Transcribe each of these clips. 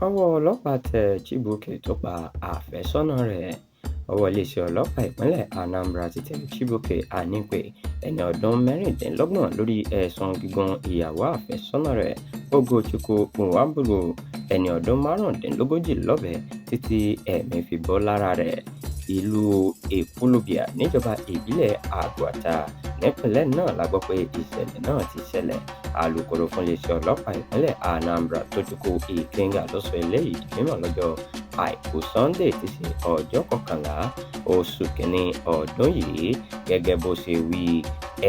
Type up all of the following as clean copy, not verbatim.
ọwọ́ ọlọ́pàá tẹ Chibuike tó pa àfẹ́sọ́nà rẹ̀. Ọwọ́ iléeṣẹ́ ọlọ́pàá ìpínlẹ̀ Anambra ti tẹ Chibuike Anikwe, ẹni ọdún mẹ́rìndínlọ́gbọ̀n lórí ẹ̀sùn gígún ìyàwó àfẹ́sọ́nà rẹ̀ Ogochukwu Nwabulu, ẹni ọdún márùndínlógójì lọ́bẹ títí ẹ̀mí fi bọ́ lára rẹ̀. Ìlú Ekwulobia níjọba ìbílẹ̀ Agwata nípínlẹ̀ náà la gbọ́ pé ìṣẹ̀lẹ̀ náà ti ṣẹlẹ̀. Alukoro fún iléeṣẹ́ ọlọ́pàá ìpínlẹ̀ Anambra Tochukwu Ikenga ló sọ eléyìí di mímọ̀ lọ́jọ́ Àìkú Sunday tí ṣe ọjọ́ 11 oṣù kínní ọdún yìí. Gẹ́gẹ́ bó ṣe wí,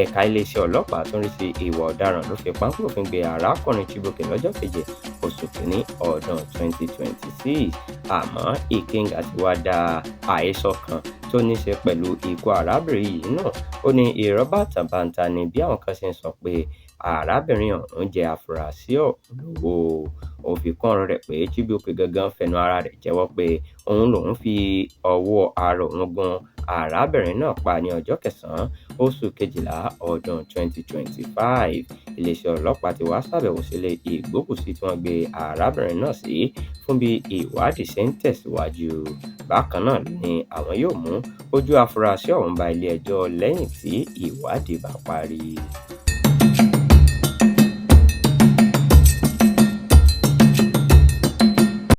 ẹ̀ka iléeṣẹ́ ọlọ́pàá tó ń rí sí ìwà ọ̀daràn ló fi páńpẹ́ òfin gbé arákùnrin Chibuike lọ́jọ́ 7 oṣù kínní ọdún 2026. Àmọ́ Ikenga ti wá dá àhesọ kan tó ní ṣe pẹ̀lú ikú arábìnrin yìí náà. Ó ní irọ́ bàǹtàbàǹtà ni bí àwọn kan ṣe ń sọ pé arábìnrin ọ̀hún jẹ́ afurasí olówó. Ó fi kún ọ̀rọ̀ rẹ̀ pé Chibuike gangan fẹnu ara rẹ̀ jẹ́wọ́ pé òun lòun fi ọwọ́ ara òun gun arábìnrin náà pa ní ọjọ́ 9 oṣù kejìlá ọdún 2025. Iléeṣẹ́ ọlọ́pàá ti wá ṣàbẹ̀wò sílé ìgbókùsí tí wọ́n gbé arábìnrin náà sí fún bí ìwádìí ṣe ń tẹ̀síwájú. Bákan náà ni àwọn yóò mú ojú afurasí ọ̀hún bá ilé ẹjọ́ lẹ́yìn tí ìwádìí bá parí.